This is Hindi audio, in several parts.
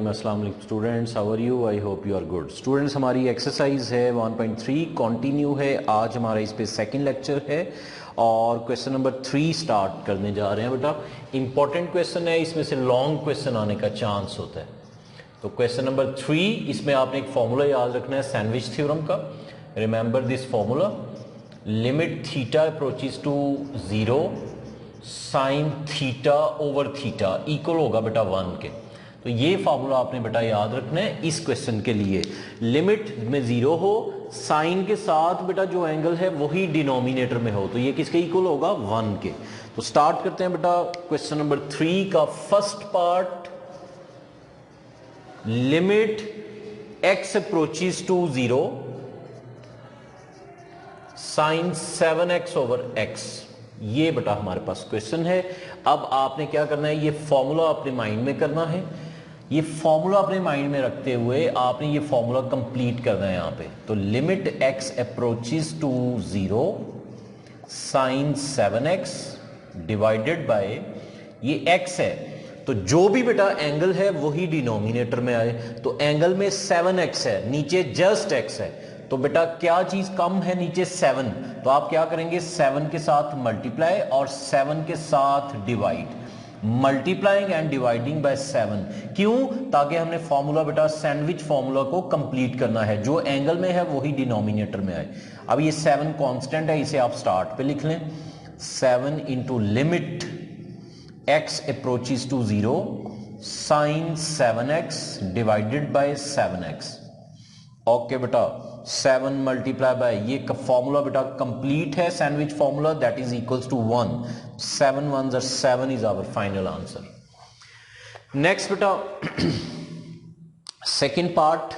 टाइम। अस्सलाम वालेकुम students, how are you? I hope you are good. Students, हमारी एक्सरसाइज है 1.3 कंटिन्यू है। आज हमारा इस पे सेकंड लेक्चर है और क्वेश्चन नंबर 3 स्टार्ट करने जा रहे हैं। बेटा इंपॉर्टेंट क्वेश्चन है, इसमें से लॉन्ग क्वेश्चन आने का चांस होता है। तो क्वेश्चन नंबर 3, इसमें आपने एक फॉर्मूला याद रखना है सैंडविच थ्योरम का। Remember this formula, limit theta approaches to 0 sine theta over theta equal होगा बेटा 1 के। तो ये फार्मूला आपने बेटा याद रखना है इस क्वेश्चन के लिए। लिमिट में 0 हो, साइन के साथ बेटा जो एंगल है वही डिनोमिनेटर में हो, तो ये किसके इक्वल होगा? 1 के। तो स्टार्ट करते हैं बेटा क्वेश्चन नंबर 3 का first part. Limit x approaches to 0 sine 7x over x, ये बेटा हमारे पास क्वेश्चन है। अब आपने क्या करना है, ये फॉर्मूला अपने माइंड में करना है। ये फॉर्मूला अपने माइंड में रखते हुए आपने ये फॉर्मूला कंप्लीट करना है यहां पे। तो limit x approaches to 0 sine 7x divided by, ये x है तो जो भी बेटा एंगल है वही डिनोमिनेटर में आए। तो एंगल में 7x है, नीचे जस्ट x है, तो बेटा क्या चीज कम है? नीचे 7। तो आप क्या करेंगे? 7 के साथ मल्टीप्लाई और 7 के साथ divide. Multiplying and dividing by 7, क्यों? ताकि हमने फॉर्मूला बेटा सैंडविच फॉर्मूला को कंप्लीट करना है, जो एंगल में है वही डिनोमिनेटर में आए। अब ये 7 कांस्टेंट है, इसे आप स्टार्ट पे लिख लें। 7 into limit x approaches to 0 sine 7x divided by 7x। Okay बेटा, 7 मल्टीप्लाई बाय, ये फॉर्मूला बेटा कंप्लीट है sandwich formula, that is equals to 1। 7 1s are 7 is our final answer. Next बेटा second part,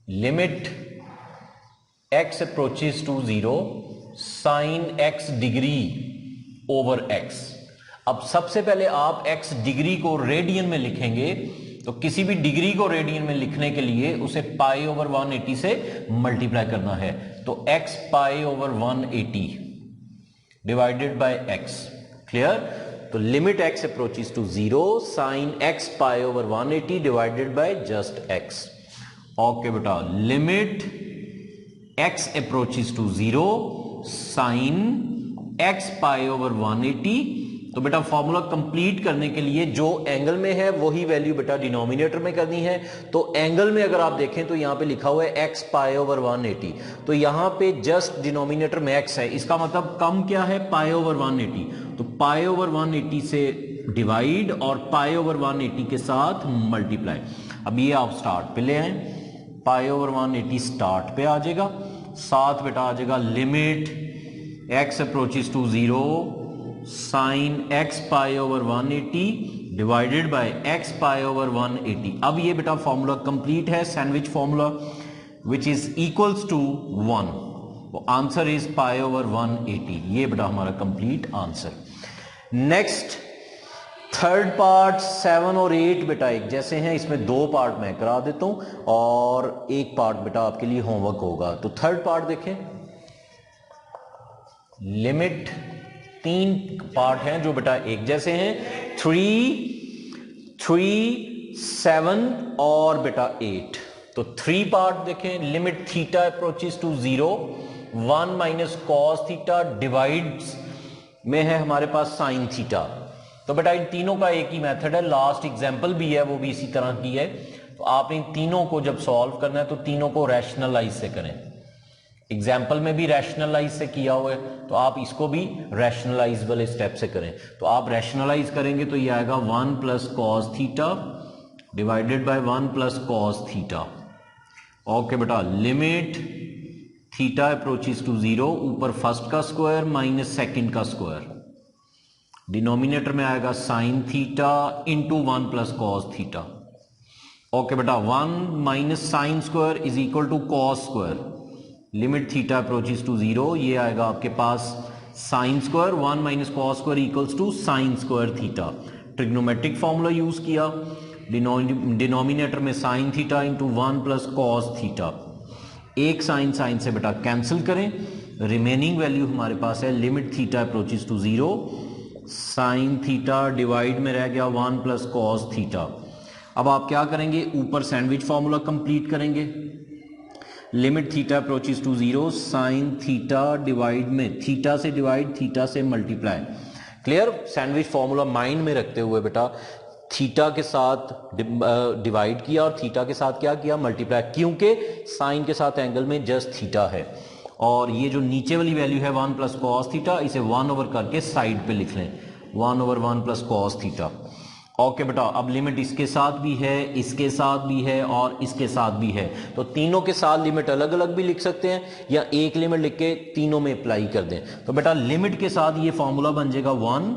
limit x approaches to 0 sine x degree over x। अब सबसे पहले आप x डिग्री को रेडियन में लिखेंगे, तो किसी भी डिग्री को रेडियन में लिखने के लिए उसे पाई ओवर 180 से मल्टीप्लाई करना है। तो x pi over 180 divided by x। Clear? तो limit x approaches to 0 sine x pi over 180 divided by just x। Okay बेटा, limit x approaches to 0 sine x pi over 180। तो बेटा फॉर्मूला कंप्लीट करने के लिए जो एंगल में है वही वैल्यू बेटा डिनोमिनेटर में करनी है। तो एंगल में अगर आप देखें तो यहां पे लिखा हुआ है x पाई ओवर 180, तो यहां पे जस्ट डिनोमिनेटर में x है, इसका मतलब कम क्या है? पाई ओवर 180। तो पाई ओवर 180 से डिवाइड और पाई ओवर 180 के साथ मल्टीप्लाई। अब ये आप स्टार्ट पे ले आए, पाई ओवर 180 स्टार्ट पे आ जाएगा, साथ बेटा आ जाएगा limit x approaches to 0 sine x pi over 180 divided by x pi over 180। अब ये बेटा फॉर्मूला कंप्लीट है sandwich formula, which is equals to 1। तो आंसर इज पाई ओवर 180। ये बेटा हमारा complete answer. Next third part, 7 और 8 बेटा एक जैसे हैं, इसमें 2 पार्ट मैं करा देता हूं और एक पार्ट बेटा आपके लिए होमवर्क होगा। तो थर्ड पार्ट देखें, लिमिट 3 पार्ट हैं जो बेटा एक जैसे हैं, 3, 7 और बेटा 8। तो 3 पार्ट देखें, limit theta approaches to 0 1 minus cos theta divides में है हमारे पास साइन थीटा। तो बेटा इन तीनों का एक ही मेथड है, लास्ट एग्जांपल भी है वो भी इसी तरह की है। तो आप इन तीनों को जब सॉल्व करना है तो तीनों को रैशनलाइज से करें। एग्जाम्पल में भी रैशनलाइज से किया हुआ है, तो आप इसको भी रैशनलाइज वाले स्टेप से करें। तो आप रैशनलाइज करेंगे तो ये आएगा 1 plus cos theta divided by 1 plus cos theta. Okay बेटा, लिमिट थीटा अप्रोचेस टू 0, ऊपर फर्स्ट का स्क्वायर माइनस सेकंड का स्क्वायर, डिनोमिनेटर में आएगा sine theta into 1 plus cos theta. Okay बेटा, 1 minus sine square is equal to cos square. Limit theta approaches to 0, ये आएगा आपके पास sine square, 1 minus cos square equals to sine square theta. Trigonometric formula use किया, डिनोमिनेटर में sine theta into 1 plus cos theta. एक साइन साइन से बेटा कैंसिल करें, रिमेनिंग वैल्यू हमारे पास है limit theta approaches to 0 sine theta divide में रह गया 1 प्लस कॉस थीटा। अब आप क्या करेंगे, ऊपर सैंडविच फॉर्मूला कंप्लीट करेंगे, limit theta approaches to 0 sine theta divide में थीटा से डिवाइड थीटा से multiply. Clear? Sandwich formula mind में रखते हुए बेटा थीटा के साथ डिवाइड किया और थीटा के साथ क्या किया, मल्टीप्लाई, क्योंकि साइन के साथ एंगल में जस्ट थीटा है। और ये जो नीचे वाली वैल्यू है 1 प्लस कॉस थीटा, इसे 1 ओवर करके साइड पे लिख लें, 1 over 1 plus cos theta. Okay बेटा, अब लिमिट इसके साथ भी है, इसके साथ भी है और इसके साथ भी है, तो तीनों के साथ लिमिट अलग अलग भी लिख सकते हैं या एक लिमिट लिख के तीनों में अप्लाई कर दें। तो बेटा लिमिट के साथ ये फॉर्मूला बन जाएगा 1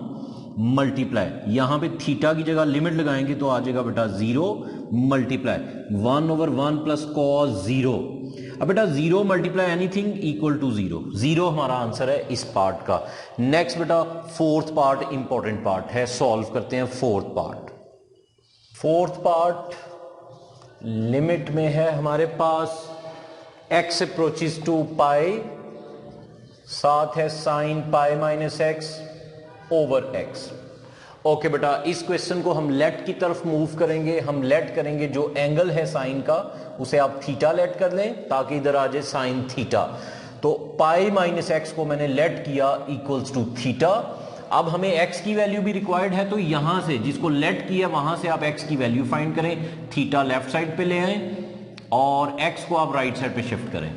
मल्टीप्लाई, यहां पे थीटा की जगह लिमिट लगाएंगे तो आ जाएगा बेटा 0 मल्टीप्लाई 1 ओवर 1 प्लस कॉस 0। अब बेटा 0 मल्टीप्लाई एनीथिंग इक्वल टू 0, 0 हमारा आंसर है इस पार्ट का। नेक्स्ट बेटा फोर्थ पार्ट इंपॉर्टेंट पार्ट है, सॉल्व करते हैं fourth part. Fourth part limit में है हमारे पास x अप्रोचेस टू पाई, साथ है sine pi minus x over x. Okay बेटा, इस क्वेश्चन को हम लेट की तरफ मूव करेंगे, हम लेट करेंगे जो एंगल है साइन का उसे आप थीटा लेट कर लें ताकि इधर आ जाए साइन थीटा। तो पाई माइनस एक्स को मैंने लेट किया इक्वल्स टू थीटा। अब हमें x की वैल्यू भी रिक्वायर्ड है, तो यहां से जिसको लेट किया वहां से आप x की वैल्यू फाइंड करें, थीटा लेफ्ट साइड पे ले आए और x को आप राइट साइड पे शिफ्ट करें,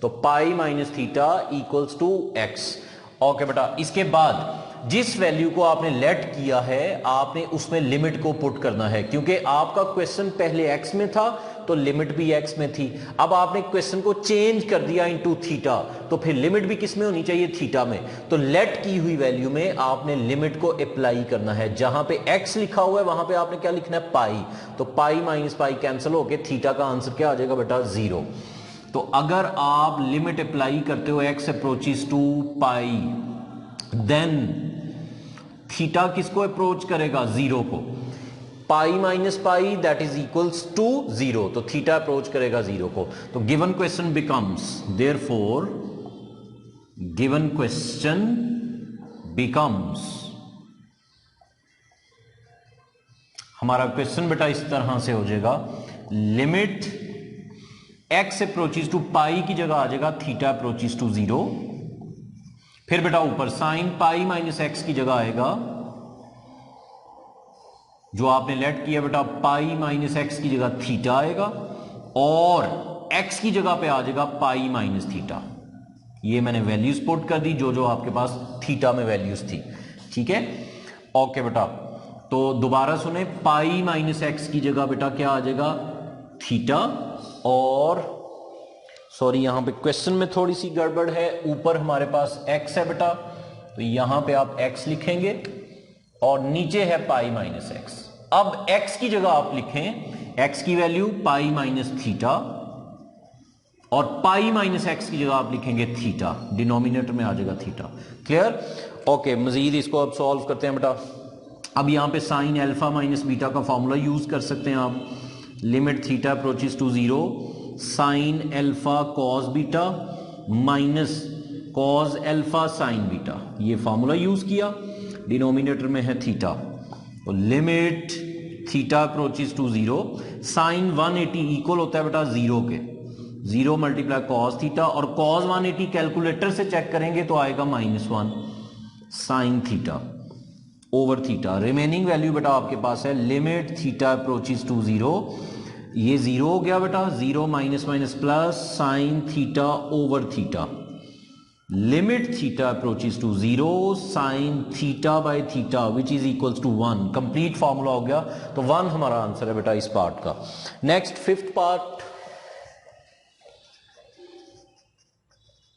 तो pi minus theta equals to x. Okay बेटा, इसके बाद जिस वैल्यू को आपने लेट किया है आपने उसमें लिमिट को पुट करना है, क्योंकि आपका क्वेश्चन पहले x में था तो लिमिट भी x में थी। अब आपने क्वेश्चन को चेंज कर दिया इनटू थीटा, तो फिर लिमिट भी किस में होनी चाहिए, थीटा में। तो लेट की हुई वैल्यू में आपने लिमिट को अप्लाई करना है, जहां पे x लिखा हुआ है वहां पे आपने क्या लिखना है, पाई। तो पाई माइनस पाई कैंसिल होके थीटा का आंसर क्या आ जाएगा बेटा, 0। तो अगर आप लिमिट अप्लाई करते हो x approaches to pi, then theta किसको अप्रोच करेगा, 0 को। Pi minus pi that is equals to 0, तो थीटा अप्रोच करेगा 0 को। तो given question becomes, therefore given question becomes, हमारा क्वेश्चन बेटा इस तरह से हो जाएगा, limit x approaches to pi की जगह आ जाएगा थीटा अप्रोचेस टू 0। फिर बेटा ऊपर साइन पाई माइनस एक्स की जगह आएगा जो आपने लेट किया बेटा, पाई माइनस एक्स की जगह थीटा आएगा और x की जगह पे आ जाएगा पाई माइनस थीटा। ये मैंने वैल्यूज पुट कर दी जो जो आपके पास थीटा में वैल्यूज थी, ठीक है। ओके बेटा, तो दोबारा सुने, पाई माइनस एक्स की जगह बेटा क्या आ जाएगा, थीटा, और सॉरी यहां पे क्वेश्चन में थोड़ी सी गड़बड़ है, ऊपर हमारे पास x है बेटा, तो यहां पे आप x लिखेंगे और नीचे है पाई माइनस एक्स। अब x की जगह आप लिखें, x की वैल्यू पाई माइनस थीटा और पाई माइनस एक्स की जगह आप लिखेंगे थीटा, डिनोमिनेटर में आ जाएगा थीटा। क्लियर? ओके, मजीद इसको अब सॉल्व करते हैं बेटा। अब यहां पे साइन अल्फा माइनस बीटा का फॉर्मूला यूज कर सकते हैं आप, limit theta approaches to 0 sine alpha cos beta minus cos alpha sine beta, ये फॉर्मूला यूज किया, डिनोमिनेटर में है थीटा। तो limit theta approaches to 0 sine 180 equal होता है बेटा 0 के, 0 मल्टीप्लाई कॉस थीटा, और कॉस 180 कैलकुलेटर से चेक करेंगे तो आएगा -1 sine theta over theta. Remaining value बेटा आपके पास है लिमिट थीटा अप्रोचेस टू 0, ये 0 हो गया बेटा, 0 minus minus plus sine theta over theta, limit theta approaches to 0 sine theta by theta which is equals to 1। Complete formula हो गया, तो 1 हमारा आंसर है बेटा इस पार्ट का। Next fifth part,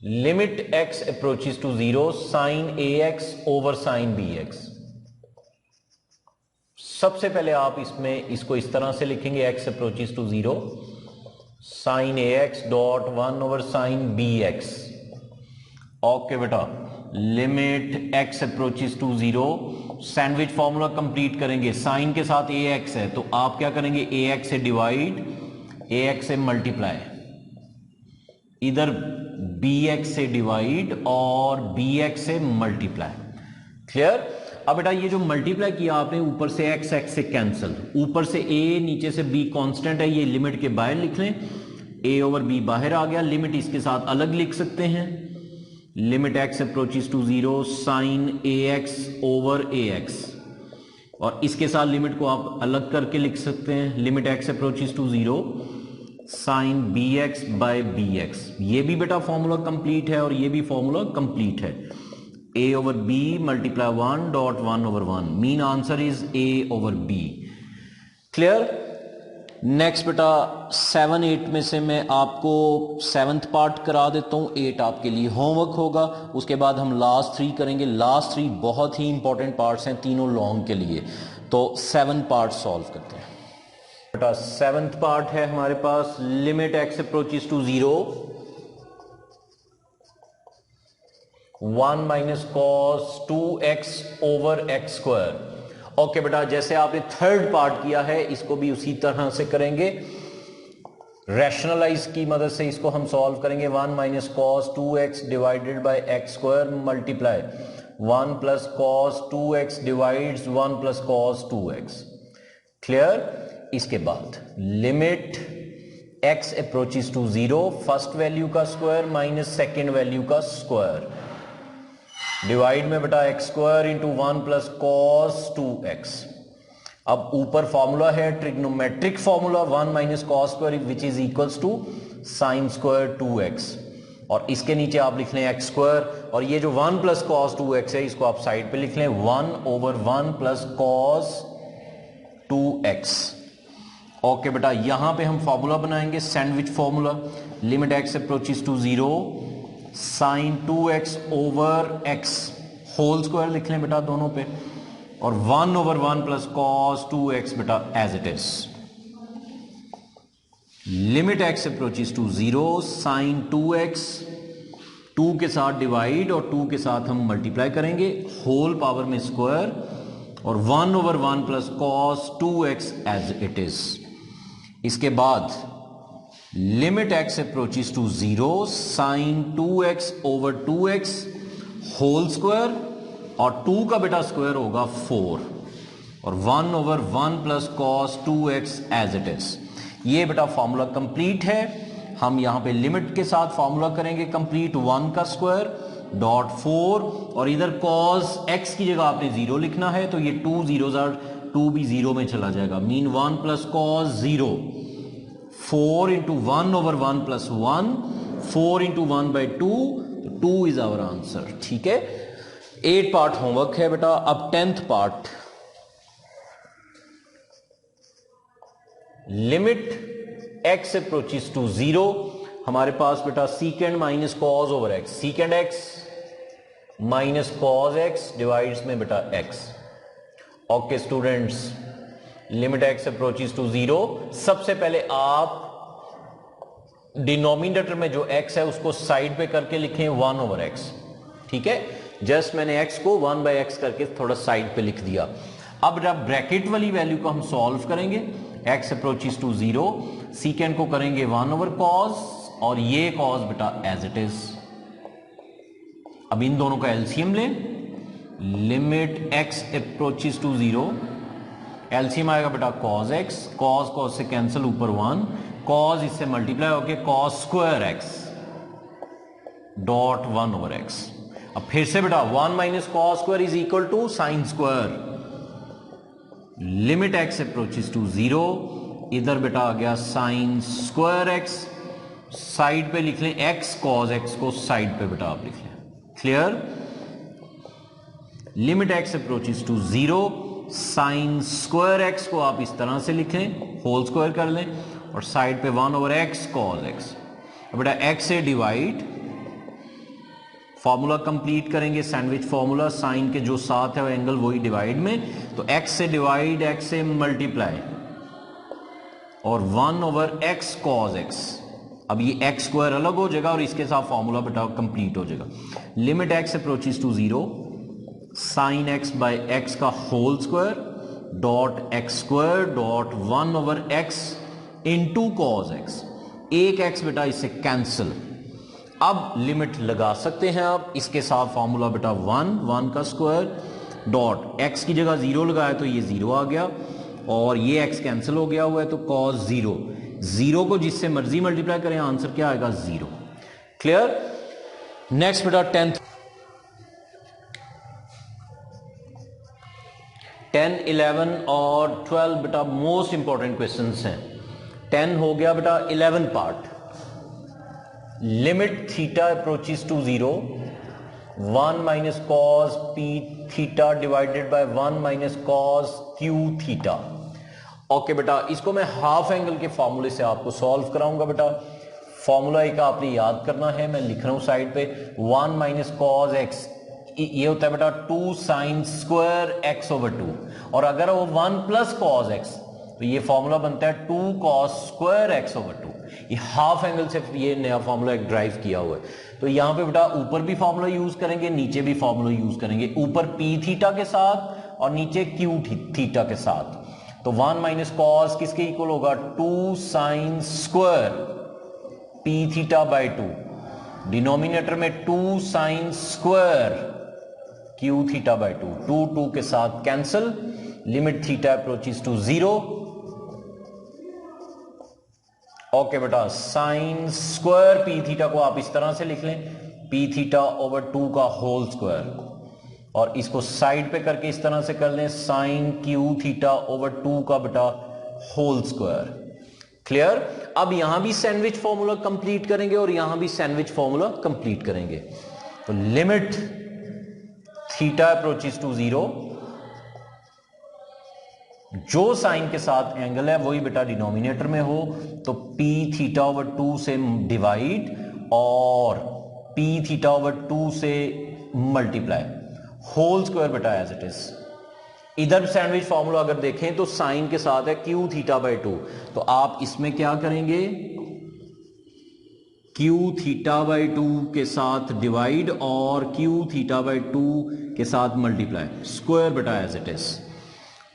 limit x approaches to 0 sine ax over sine bx। सबसे पहले आप इसमें इसको इस तरह से लिखेंगे, x approaches to 0 sine ax dot 1 over sine bx। Okay बेटा, limit x approaches to 0, sandwich formula complete करेंगे, साइन के साथ ax है तो आप क्या करेंगे, ax से डिवाइड, ax से मल्टीप्लाई, इधर bx से डिवाइड और bx से मल्टीप्लाई। क्लियर। अब बेटा ये जो मल्टीप्लाई किया आपने, ऊपर से एक्स एक्स से कैंसिल, ऊपर से ए नीचे से बी कांस्टेंट है, ये लिमिट के बाहर लिख लें, ए ओवर बी बाहर आ गया, लिमिट इसके साथ अलग लिख सकते हैं, limit x approaches to zero sine a x over a x, और इसके साथ लिमिट को आप अलग करके लिख सकते हैं, limit x approaches to zero sine b x by b x. ये भी बेटा फॉर्मूला कंप्लीट है और ये भी फॉर्मूला कंप्लीट है, a over b multiply 1 dot 1 over 1, mean answer is a over b। Clear. Next बेटा 7 8 में से मैं आपको 7th पार्ट करा देता हूं, 8 आपके लिए होमवर्क होगा, उसके बाद हम लास्ट 3 करेंगे। लास्ट 3 बहुत ही इंपॉर्टेंट पार्ट्स हैं तीनों लॉन्ग के लिए, तो 7 पार्ट सॉल्व करते हैं बेटा। 7th पार्ट है हमारे पास, limit x approaches to zero 1 minus cos 2x over x square. Okay बेटा, जैसे आपने थर्ड पार्ट किया है इसको भी उसी तरह से करेंगे, रैशनलाइज की मदद से इसको हम सॉल्व करेंगे। 1 minus cos 2x divided by x square multiply 1 plus cos 2x divides 1 plus cos 2x। Clear. इसके बाद limit x approaches to zero, first value का स्क्वायर माइनस सेकेंड वैल्यू का स्क्वायर, डिवाइड में बेटा x square into 1 plus cos 2x। अब ऊपर फॉर्मूला है trigonometric formula 1 minus cos square which is equals to sine square 2x, और इसके नीचे आप लिख लें एक्स स्क्वायर, और ये जो 1 प्लस कॉस 2x है इसको आप साइड पे लिख लें 1 over 1 plus cos 2x। Okay बेटा, यहां पे हम फॉर्मूला बनाएंगे sandwich formula, limit x approaches to zero sine 2x over x whole square लिख लें बेटा दोनों पे, और 1 ओवर 1 प्लस कॉस 2x बेटा as it is. Limit x approaches to zero sine 2x, 2 के साथ डिवाइड और 2 के साथ हम मल्टीप्लाई करेंगे, होल पावर में स्क्वायर, और 1 over 1 plus cos 2x as it is. इसके बाद limit x approaches to zero sine 2x over 2x whole square, और 2 का बेटा स्क्वायर होगा 4, और 1 over 1 plus cos 2x as it is. ये बेटा फॉर्मूला कंप्लीट है। हम यहां पे लिमिट के साथ फॉर्मूला करेंगे कंप्लीट, 1 का स्क्वायर डॉट 4, और इधर कॉस x की जगह आपने 0 लिखना है, तो ये 2 zeros are 2 भी 0 में चला जाएगा, mean 1 plus cos 0, 4 into 1 over 1 plus 1, 4 into 1 by 2, 2 is our answer. ठीक है, 8 पार्ट होमवर्क है बेटा। अब 10th part, limit x approaches to zero, हमारे पास बेटा secant minus cos over x, secant x minus cos x divides में बेटा x। Okay students, limit x approaches to zero, सबसे पहले आप डिनोमिनेटर में जो x है उसको साइड पे करके लिखें 1 ओवर x। ठीक है, जस्ट मैंने x को 1 बाई एक्स करके थोड़ा साइड पे लिख दिया। अब जब ब्रैकेट वाली वैल्यू को हम सॉल्व करेंगे, x approaches to zero, secant को करेंगे 1 ओवर कॉस, और ये कॉस बेटा एज इट इज। अब इन दोनों का एलसीएम लें, limit x approaches to zero, LCM आएगा बेटा कॉस x, कॉस कॉस से कैंसिल, ऊपर 1, कॉस इससे मल्टीप्लाई होके cos square x dot 1 over x। अब फिर से बेटा 1 minus cos square is equal to sine square, limit x approaches to zero, इधर बेटा आ गया साइन स्क्वायर x, साइड पे लिख लें x, कॉस x को साइड पे बेटा आप लिख लें। Clear. Limit x approaches to zero, sine square x को आप इस तरह से लिखें, होल स्क्वायर कर लें, और साइड पे 1 ओवर x कॉस x। बेटा x से डिवाइड, फॉर्मूला कंप्लीट करेंगे सैंडविच फॉर्मूला, साइन के जो साथ है वो एंगल वही डिवाइड में, तो x से डिवाइड, x से मल्टीप्लाई, और 1 ओवर x कॉस x। अब ये x स्क्वायर अलग हो जाएगा और इसके साथ फॉर्मूला बेटा कंप्लीट हो जाएगा। Limit x approaches to zero, sine x by x का whole square dot x square dot 1 over x into cos x, एक x बेटा इससे कैंसिल। अब लिमिट लगा सकते हैं आप, इसके साथ फॉर्मूला बेटा 1 का स्क्वायर डॉट एक्स की जगह 0 लगाया तो ये 0 आ गया और ये x कैंसिल हो गया हुआ है तो cos 0, 0 को जिससे मर्जी मल्टीप्लाई करें आंसर क्या आएगा 0। क्लियर। नेक्स्ट बेटा 10, 11 और 12 बेटा मोस्ट इंपॉर्टेंट क्वेश्चंस हैं। 10 हो गया बेटा 11 part. Limit theta approaches to 0, 1 minus cos P theta divided by 1 minus cos Q theta. Okay बेटा, इसको मैं हाफ एंगल के फॉर्मूले से आपको सॉल्व कराऊंगा बेटा। फॉर्मूला एक आपने याद करना है, मैं लिख रहा हूं साइड पे। 1 माइनस कॉस एक्स ये होता है बेटा 2 साइन स्क्वायर एक्स ओवर 2, और अगर वो 1 प्लस कॉस एक्स तो ये फॉर्मूला बनता है 2 कॉस स्क्वायर एक्स ओवर 2। ये हाफ एंगल से ये नया फॉर्मूला एक ड्राइव किया हुआ है। तो यहां पे बेटा ऊपर भी फॉर्मूला यूज करेंगे, नीचे भी फॉर्मूला यूज करेंगे, ऊपर पी थीटा के साथ और नीचे क्यू थीटा के साथ। तो 1 माइनस कॉस किसके इक्वल होगा 2 sine square P theta by 2, denominator में 2 sine square Q theta by 2, 2 के साथ cancel, limit theta approaches to 0। Okay बेटा, साइन स्क्वायर पी थीटा को आप इस तरह से लिख लें, पी थीटा ओवर 2 का होल स्क्वायर, और इसको साइड पे करके इस तरह से कर लें साइन क्यू थीटा ओवर 2 का बेटा होल स्क्वायर। क्लियर। अब यहां भी सैंडविच फॉर्मूला कंप्लीट करेंगे और यहां भी सैंडविच फॉर्मूला कंप्लीट करेंगे। तो लिमिट थीटा अप्रोचेस टू 0, जो साइन के साथ एंगल है वही बेटा डिनोमिनेटर में हो, तो पी थीटा ओवर 2 से डिवाइड और पी थीटा ओवर 2 से मल्टीप्लाई, होल स्क्वायर बेटा एज इट इज। इधर सैंडविच फॉर्मूला अगर देखें तो साइन के साथ है क्यू थीटा बाई 2, तो आप इसमें क्या करेंगे क्यू थीटा बाई 2 के साथ डिवाइड और क्यू थीटा बाई 2 के साथ मल्टीप्लाई, स्क्वायर बेटा एज इट इज।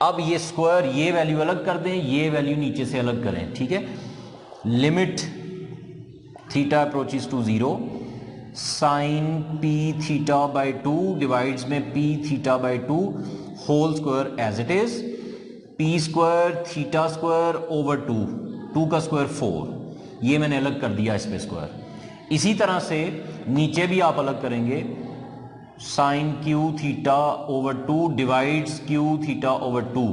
अब ये स्क्वायर ये वैल्यू अलग कर दें, ये वैल्यू नीचे से अलग करें, ठीक है। Limit theta approaches to 0, sine P theta by 2 divides में P theta by 2 whole square as it is, P square theta square over 2, 2 का स्क्वायर 4, ये मैंने अलग कर दिया इसमें स्क्वायर। इसी तरह से नीचे भी आप अलग करेंगे, sine Q theta over 2 divides Q theta over 2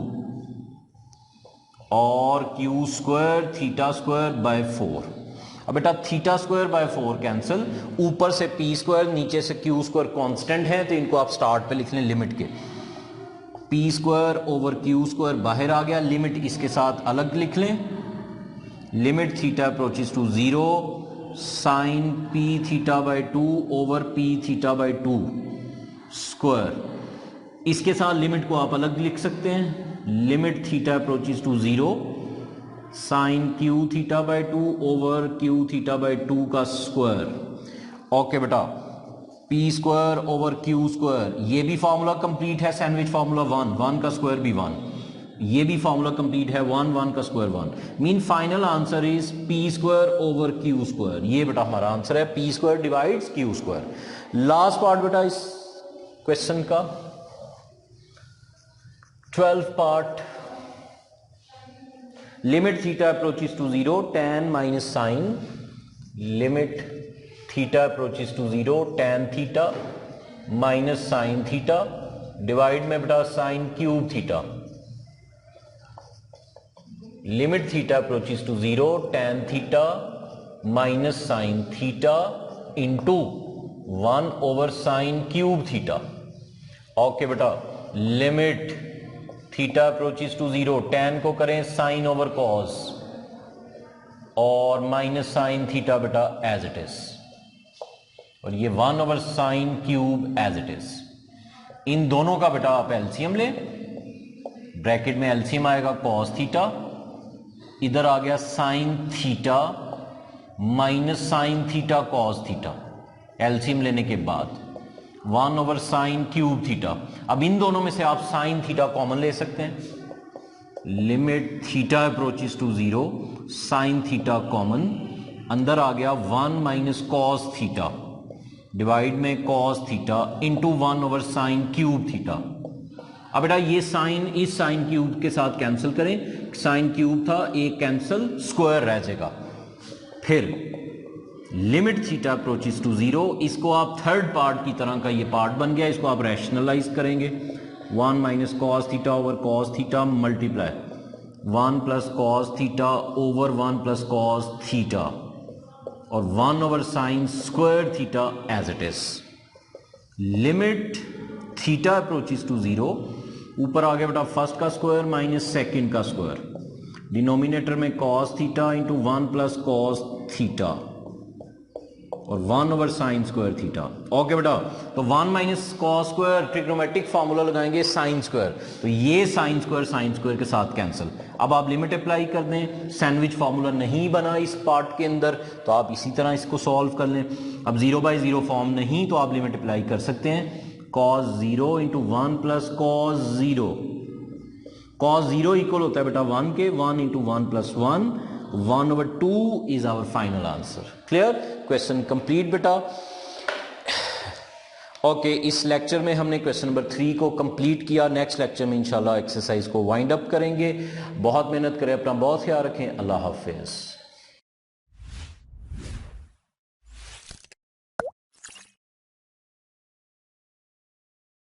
और Q square theta square by 4। अब बेटा थीटा स्क्वायर बाय 4 कैंसिल, ऊपर से पी स्क्वायर नीचे से क्यू स्क्वायर कांस्टेंट है, तो इनको आप स्टार्ट पे लिख लें लिमिट के। P square over Q square बाहर आ गया, लिमिट इसके साथ अलग लिख लें, limit theta approaches to 0, sine P theta by 2 over P theta by 2 square. इसके साथ लिमिट को आप अलग लिख सकते हैं, limit theta approaches to 0, sine Q theta by 2 over Q theta by 2 का स्क्वायर। ओके बेटा, P square over Q square, ये भी फॉर्मूला कंप्लीट है, सैंडविच फॉर्मूला 1 का स्क्वायर भी 1, ये भी फॉर्मूला कंप्लीट है, 1 का square 1, mean final answer is P square over Q square. ये बेटा हमारा आंसर है, P square divides Q square. Last part बेटा इस क्वेश्चन का 12 part, limit theta approaches to 0, tan minus sine, limit theta approaches to 0, tan theta minus sine theta divide में बेटा sine cube theta, limit theta approaches to 0, tan theta minus sine theta into 1 over sine cube theta. Okay बेटा, limit theta approaches to 0, tan को करें साइन ओवर कॉस और माइनस साइन थीटा बेटा एज इट इज, और ये 1 over sine cube as it is. इन दोनों का बेटा आप एलसीएम लें, ब्रैकेट में एलसीएम आएगा कॉस थीटा, इधर आ गया sine theta minus sine theta cos theta, LCM लेने के बाद 1 ओवर साइन क्यूब थीटा। अब इन दोनों में से आप साइन थीटा कॉमन ले सकते हैं, limit theta approaches to 0, sine theta common, अंदर आ गया 1 माइनस कॉस थीटा डिवाइड में cos theta into 1 over sine cube theta, अब बेटा ये साइन इस साइन क्यूब के साथ कैंसिल करें, साइन क्यूब था एक कैंसिल, स्क्वायर रह जाएगा। फिर लिमिट थीटा अप्रोचेस टू 0, इसको आप थर्ड पार्ट की तरह का ये पार्ट बन गया, इसको आप रैशनलाइज करेंगे 1 minus cos theta over cos theta multiply 1 plus cos theta over 1 plus cos theta और 1 over sine square theta as it is. Limit theta approaches to 0, ऊपर आ गया बेटा फर्स्ट का स्क्वायर माइनस सेकंड का स्क्वायर, डिनोमिनेटर में cos theta into 1 plus cos theta और 1 over sine square theta. Okay बेटा, तो 1 minus cos square trigonometric formula लगाएंगे साइन स्क्वायर, तो ये साइन स्क्वायर के साथ कैंसिल। अब आप लिमिट अप्लाई कर दें, सैंडविच फार्मूला नहीं बना इस पार्ट के अंदर तो आप इसी तरह इसको सॉल्व कर लें। अब 0/0 फॉर्म नहीं तो आप लिमिट अप्लाई कर सकते हैं, cos 0 into 1 plus cos 0, cos 0 equal होता है बेटा 1 के, 1 into 1 plus 1, 1 over 2 is our final answer. Clear, question complete बेटा। ओके, इस लेक्चर में हमने क्वेश्चन नंबर 3 को कंप्लीट किया। नेक्स्ट लेक्चर में इंशाल्लाह एक्सरसाइज को वाइंड अप करेंगे। बहुत मेहनत करें, अपना बहुत ख्याल रखें। अल्लाह हाफिज।